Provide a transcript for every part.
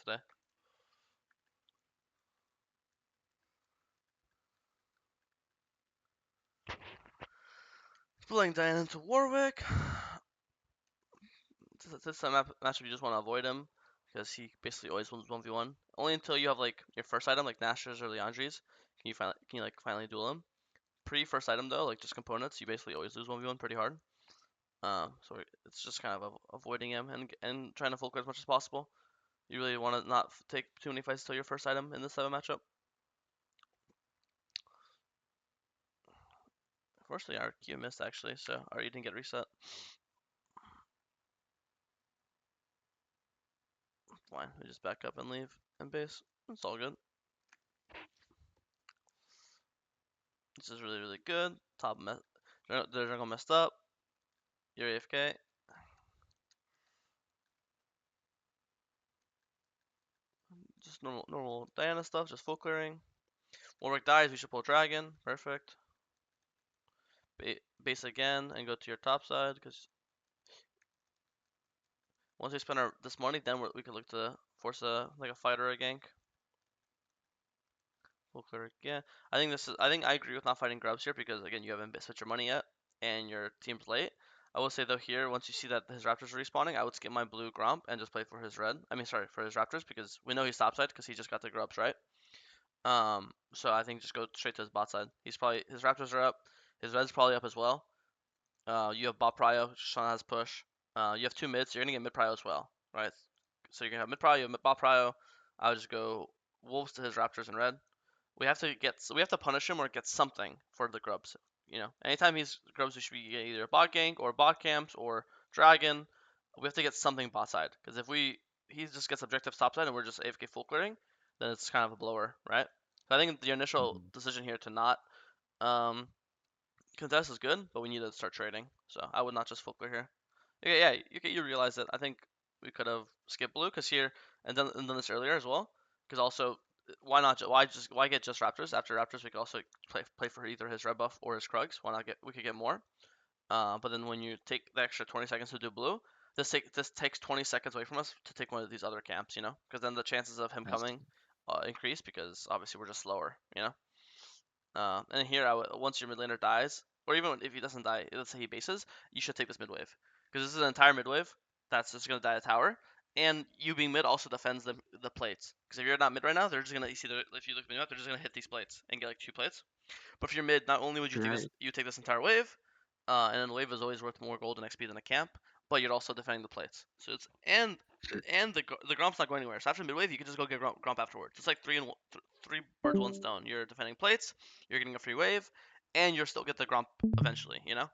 today. Playing Diana into Warwick. This matchup you just want to avoid him because he basically always wins 1v1. Only until you have like your first item like Nash's or Leandri's can you finally duel him. Pre first item though, like just components, you basically always lose 1v1 pretty hard. So it's just kind of avoiding him and trying to full clear as much as possible. You really want to not take too many fights till your first item in this type of matchup. Unfortunately, our Q missed actually, so our E didn't get reset. Fine, we just back up and leave and base. It's all good. This is really, really good. The jungle messed up. You're AFK. Just normal Diana stuff, just full clearing. Warwick dies, we should pull Dragon. Perfect. Base again and go to your top side, because once we spend this money, then we can look to force a fighter or a gank. Full clear again. I think I agree with not fighting grubs here because again you haven't spent your money yet and your team's late. I will say though here once you see that his raptors are respawning, I would skip my blue Gromp and just play for his red. I mean sorry for his raptors because we know he's top side because he just got the grubs right. So I think just go straight to his bot side. His raptors are up. His red's probably up as well. You have bot prio. Sean has push. You have two mids. So you're gonna get mid prio as well, right? So you're gonna have mid prio, you have bot prio. I would just go wolves to his raptors in red. We have to punish him or get something for the grubs. You know, anytime he's grubs, we should be either a bot gank or bot camps or dragon. We have to get something bot side because if he just gets objectives top side and we're just AFK full clearing, then it's kind of a blower, right? So I think the initial decision here to not contest is good, but we need to start trading. So I would not just full clear here. Okay, yeah, you realize that. I think we could have skipped blue because here and done this earlier as well. Because also, why get just Raptors? After Raptors, we could also play for either his red buff or his Krugs. Why not we could get more? But then when you take the extra 20 seconds to do blue, this takes 20 seconds away from us to take one of these other camps, you know? Because then the chances of him coming increase because obviously we're just slower, you know? And here, once your mid laner dies, or even if he doesn't die, let's say he bases, you should take this mid wave. Because this is an entire mid wave that's just going to die a tower. And you being mid also defends the plates. Because if you're not mid right now, they're just going to, if you look mid up, they're just going to hit these plates and get like 2 plates. But if you're mid, not only would you take this entire wave, and then the wave is always worth more gold and XP than a camp, but you're also defending the plates. So it's and the Gromp's not going anywhere. So after mid wave, you can just go get Gromp afterwards. It's like three birds, one stone. You're defending plates, you're getting a free wave, and you're still get the Gromp eventually. You know.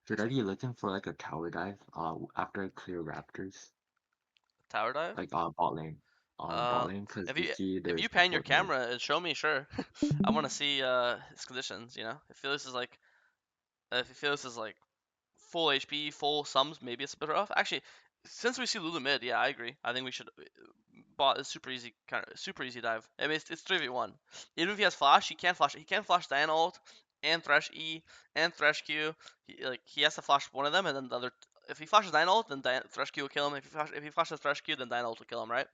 Should I be looking for like a tower dive after I clear raptors? Tower dive. Like bot lane because you see If there's you pan your support mid. camera and show me, sure. I want to see his conditions. You know, if you feel this is like full HP, full sums, maybe it's a bit rough. Actually, since we see Lulu mid, yeah, I agree. I think we should bot is super easy dive. I mean, it's 3v1. Even if he has flash, he can't flash. He can't flash Diana ult and Thresh E and Thresh Q. He has to flash one of them, and then the other. If he flashes Diana ult, then Thresh Q will kill him. If he flashes Thresh Q, then Diana ult will kill him, right?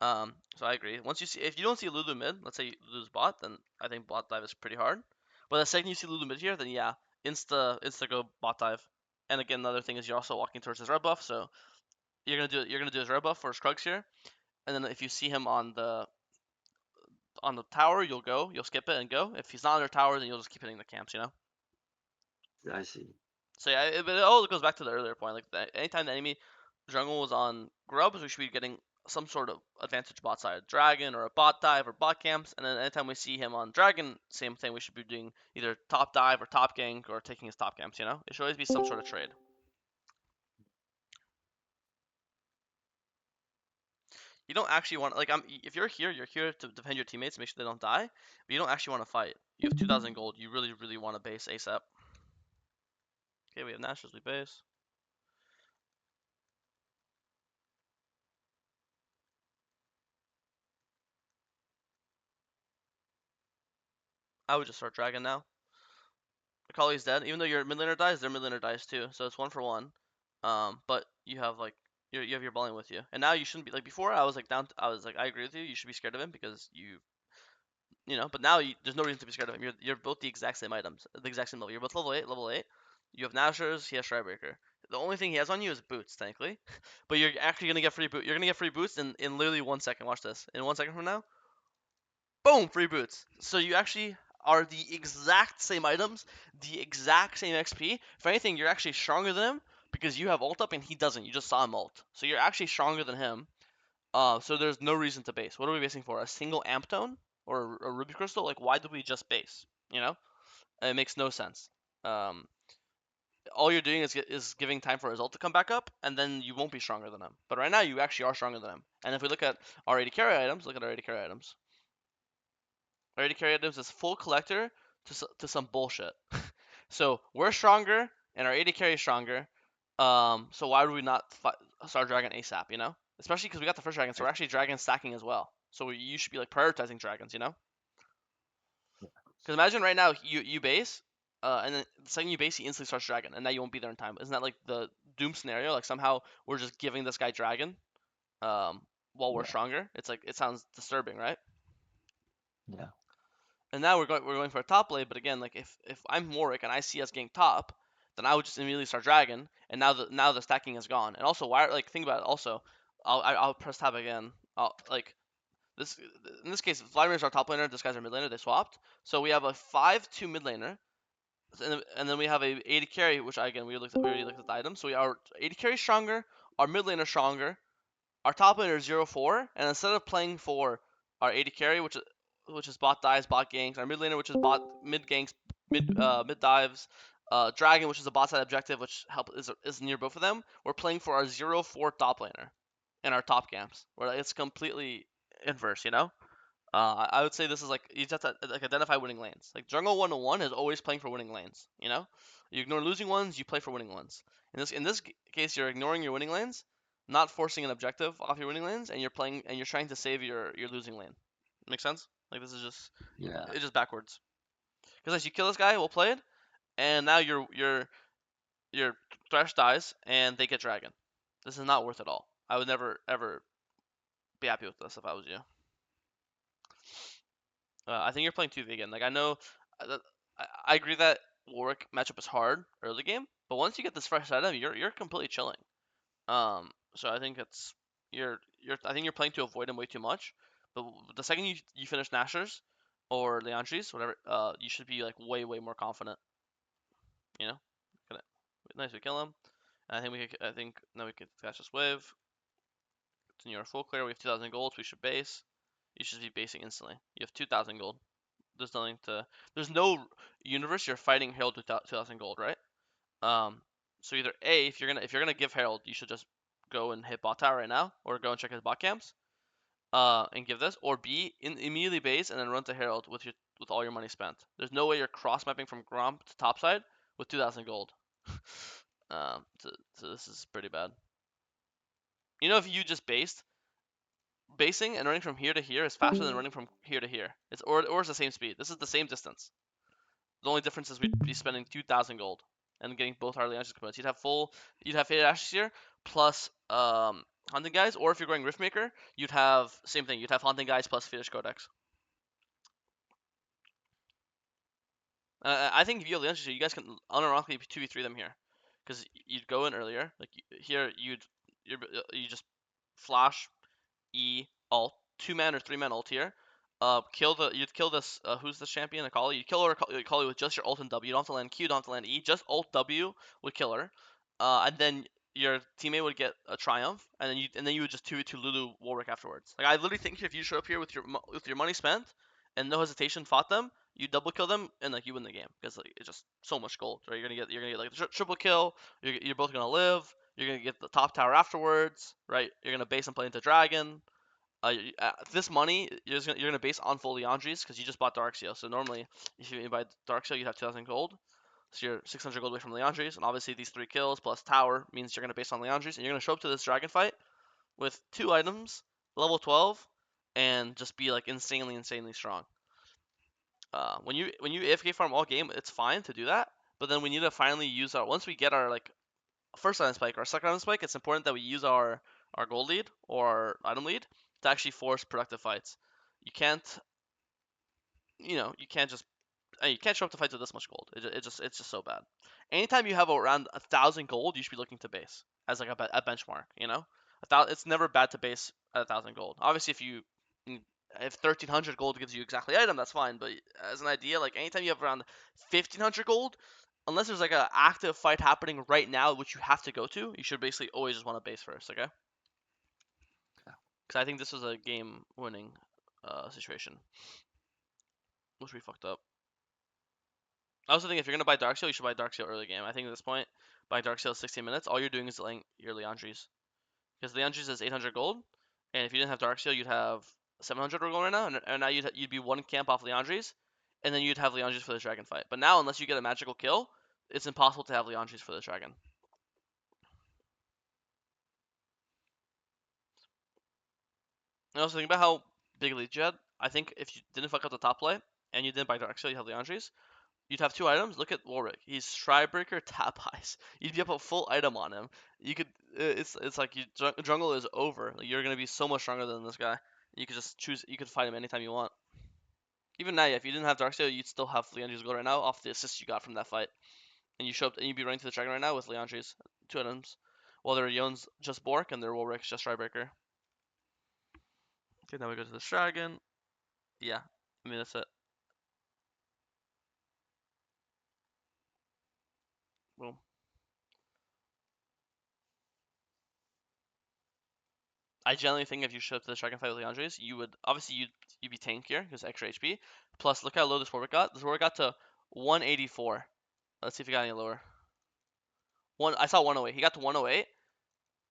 So I agree. If you don't see Lulu mid, let's say you lose bot, then I think bot dive is pretty hard. But the second you see Lulu mid here, then yeah, insta go bot dive. And again, another thing is you're also walking towards his red buff, so you're gonna do his red buff for his Krugs here, and then if you see him on the tower, you'll skip it and go. If he's not on the tower, then you'll just keep hitting the camps, you know. I see. So yeah, but it all goes back to the earlier point. Anytime the enemy jungle was on grubs, we should be getting some sort of advantage bot side, dragon or a bot dive or bot camps. And then anytime we see him on dragon, same thing. We should be doing either top dive or top gank or taking his top camps. You know, it should always be some sort of trade. You don't actually want if you're here to defend your teammates, make sure they don't die. But you don't actually want to fight. You have 2,000 gold. You really want to base ASAP. Okay, we have Nationals. We base. I would just start dragon now. Akali's dead. Even though your mid laner dies, their mid laner dies too. So it's 1 for 1. But you have like You have your Balling with you, and now you shouldn't be like before. I was like down. I was like, I agree with you. You should be scared of him because you know. But now there's no reason to be scared of him. You're both the exact same items, the exact same level. You're both level 8, level 8. You have Nashers. He has Stridebreaker. The only thing he has on you is boots, technically. But you're actually gonna get free boot. You're gonna get free boots in literally 1 second. Watch this. In 1 second from now, boom, free boots. So you actually are the exact same items, the exact same XP. If anything, you're actually stronger than him because you have ult up and he doesn't. You just saw him ult. So you're actually stronger than him. So there's no reason to base. What are we basing for? A single amp tone or a ruby crystal? Like, why did we just base? You know, it makes no sense. Um, all you're doing is giving time for his ult to come back up, and then you won't be stronger than him. But right now, you actually are stronger than him. And if we look at our AD carry items, look at our AD carry items. Our AD carry items is full collector to some bullshit. So we're stronger, and our AD carry is stronger. So why would we not start dragon ASAP? You know, especially because we got the first dragon, so we're actually dragon stacking as well. So you should be like prioritizing dragons. You know, because imagine right now you base, and then the second you base, he instantly starts dragon, and now you won't be there in time. Isn't that like the doom scenario? Like somehow we're just giving this guy dragon, while we're Yeah, stronger. It's like it sounds disturbing, right? yeah, And now we're going for a top lane, but again, like if I'm Warwick and I see us getting top, then I would just immediately start dragon, and now the stacking is gone. And also, why like think about it. Also, I'll press tab again. I'll like this in this case, Vladimir's our top laner. This guy's our mid laner. They swapped, so we have a 5-2 mid laner, and then we have a AD carry, which again we already looked at the item. So we are AD carry stronger, our mid laner stronger, our top laner is 0-4, and instead of playing for our AD carry, which is bot dives, bot ganks, our mid laner, which is bot mid ganks, mid dives, dragon, which is a bot side objective, which is near both of them. We're playing for our 0-4 top laner in our top camps, where it's completely inverse, you know. I would say this is like you just have to like identify winning lanes. Like jungle 101 is always playing for winning lanes. You know, you ignore losing ones, you play for winning ones. In this case, you're ignoring your winning lanes, not forcing an objective off your winning lanes, and you're trying to save your losing lane. Make sense? Like this is just yeah. it's just backwards. Because as you kill this guy, well played, and now your Thresh dies and they get dragon. This is not worth it all. I would never ever be happy with this if I was you. I think you're playing 2v again. Like I know, I agree that Warwick matchup is hard early game, but once you get this fresh item, you're completely chilling. So I think it's I think you're playing to avoid him way too much. But the second you finish Nashers or Leandries, whatever, you should be like way more confident. You know, gonna nice we kill him. And I think now we could catch this wave. Continue our full clear. We have 2,000 gold. We should base. You should be basing instantly. You have 2,000 gold. There's nothing to. There's no universe you're fighting Herald with 2,000 gold, right? Um, so either A, if you're gonna give Herald, you should just go and hit bot tower right now, or go and check his bot camps, and give this, or B, immediately base and then run to Herald with all your money spent. There's no way you're cross mapping from Gromp to topside with 2,000 gold. So this is pretty bad. You know, if you just basing and running from here to here is faster than running from here to here. Or it's the same speed. This is the same distance. The only difference is we'd be spending 2,000 gold and getting both Harley Ashes components. You'd have Faded Ashes here plus Hunting Guys, or if you're going Riftmaker, you'd have same thing. You'd have Hunting Guys plus Fetish Codex. I think if you have the answers, you guys can unironically 2v3 them here, because you'd go in earlier. Like here, you just flash E ult 2-man or 3-man ult here. You'd kill this. Who's the champion? Akali. You'd kill her Akali with just your ult and W. You don't have to land Q. You don't have to land E. Just ult W would kill her. And then your teammate would get a triumph, and then you would just 2v2 Lulu Warwick afterwards. Like I literally think if you show up here with your money spent and no hesitation fought them, you double kill them and like you win the game because like it's just so much gold, right? You're gonna get like the triple kill. You're both gonna live. You're gonna get the top tower afterwards, right? You're gonna base and play into dragon. This money you're gonna base on full Leandries because you just bought Darkseal. So normally, if you buy Darkseal, you have 2,000 gold. So you're 600 gold away from Leandries, and obviously these 3 kills plus tower means you're gonna base on Leandries, and you're gonna show up to this dragon fight with 2 items, level 12, and just be like insanely strong. When you AFK farm all game, it's fine to do that, but then we need to finally use our once we get our like first item spike or second item spike, it's important that we use our gold lead or our item lead to actually force productive fights. You can't, you can't just you can't show up to fights with this much gold. It's just so bad. Anytime you have around 1,000 gold, you should be looking to base as like a benchmark. It's never bad to base at 1,000 gold. Obviously, if 1,300 gold gives you exactly item, that's fine. But as an idea, like anytime you have around 1,500 gold, unless there's like an active fight happening right now, which you have to go to, you should basically always just want to base first. Okay? Because I think this was a game-winning situation, which we fucked up. I also think if you're gonna buy Darkseal, you should buy Darkseal early game. I think at this point, buying Darkseal 16 minutes, all you're doing is delaying your Liandry's. Because Liandry's is 800 gold, and if you didn't have Darkseal, you'd have 700 gold right now, and now you'd be one camp off Liandry's, and then you'd have Liandry's for the dragon fight. But now, unless you get a magical kill, it's impossible to have Liandry's for the dragon. And also think about how big lead you had. I think if you didn't fuck up the top play, and you didn't buy Darkseal, you have Liandry's, you'd have two items. Look at Warwick. He's Stridebreaker, Tap Ice. You'd be up a full item on him. You could. It's like jungle is over. Like, you're gonna be so much stronger than this guy. You could just choose. You could fight him anytime you want. Even now, yeah, if you didn't have Darkseal, you'd still have Leandry's gold right now off the assist you got from that fight. And you show up and you'd be running to the dragon right now with Leandry's two items. While their Yon's just Bork and their Warwick's just Stridebreaker. Okay, now we go to this dragon. Yeah, I mean that's it. Boom. I generally think if you show up to the dragon fight with Leandry's, you would obviously you'd be tankier because extra HP. Plus, look how low this Warwick got. This Warwick got to 184. Let's see if he got any lower. I saw 108. He got to 108.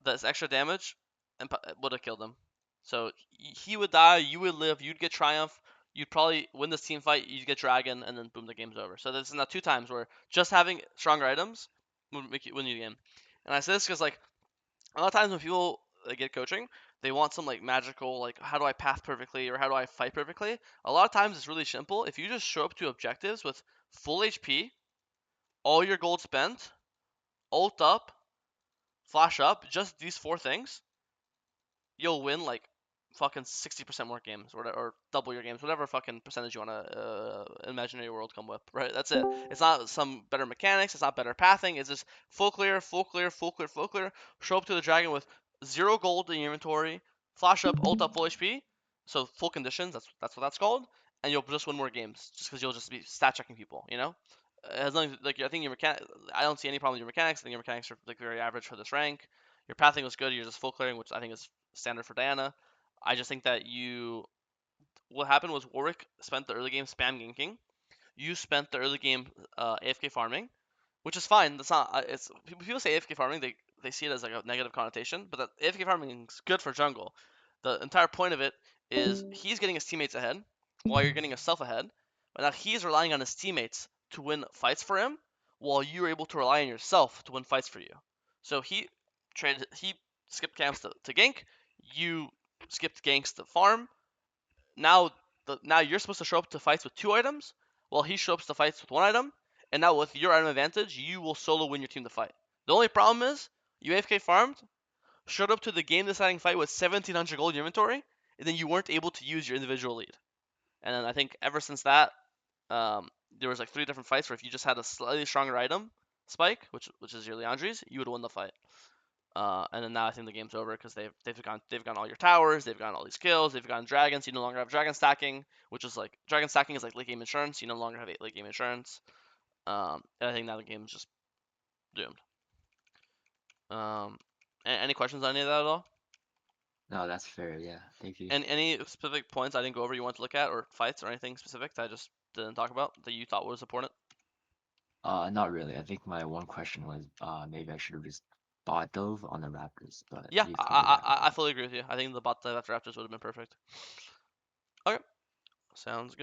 That's extra damage, and would have killed him. So he would die. You would live. You'd get triumph. You'd probably win this team fight. You'd get dragon, and then boom, the game's over. So this is now two times where just having stronger items would make you win you the game. And I say this because like a lot of times when people get coaching, they want some like magical like how do I path perfectly or how do I fight perfectly. A lot of times it's really simple. If you just show up to objectives with full HP, all your gold spent, ult up, flash up, just these four things, you'll win like fucking 60% more games or double your games, whatever fucking percentage you want to imaginary world come with, right? That's it. It's not some better mechanics. It's not better pathing. It's just full clear, full clear, full clear, full clear. Show up to the dragon with 0 gold in your inventory, flash up, ult up, full HP. So full conditions. That's what that's called. And you'll just win more games just because you'll just be stat checking people. As long as like I think your mechanic, I don't see any problem with your mechanics. I think your mechanics are like very average for this rank. Your pathing was good. You're just full clearing, which I think is standard for Diana. I just think that what happened was Warwick spent the early game spam ganking. You spent the early game AFK farming, which is fine. That's not. It's people say AFK farming, they see it as like a negative connotation, but that AFK farming is good for jungle. The entire point of it is he's getting his teammates ahead while you're getting yourself ahead. But now he's relying on his teammates to win fights for him, while you're able to rely on yourself to win fights for you. So he skipped camps to gank. You skipped ganks to farm. Now now you're supposed to show up to fights with two items, while he shows up to fights with one item. And now with your item advantage, you will solo win your team the fight. The only problem is you AFK farmed, showed up to the game deciding fight with 1,700 gold in your inventory, and then you weren't able to use your individual lead. And then I think ever since that, there was like 3 different fights where if you just had a slightly stronger item spike, which is your Leandry's, you would win the fight. And then now I think the game's over because they've gone all your towers, they've gone all these kills, they've gone dragons. You no longer have dragon stacking, which is like dragon stacking is like late game insurance. You no longer have late game insurance. And I think now the game's just doomed. Any questions on any of that at all? No, that's fair. Yeah, thank you. And any specific points I didn't go over you want to look at, or fights, or anything specific that I just didn't talk about that you thought was important? Not really. I think my one question was maybe I should have just bought Dove on the Raptors, but Yeah, you've covered I everything. fully agree with you. I think the bot dive after Raptors would have been perfect. Okay, sounds good.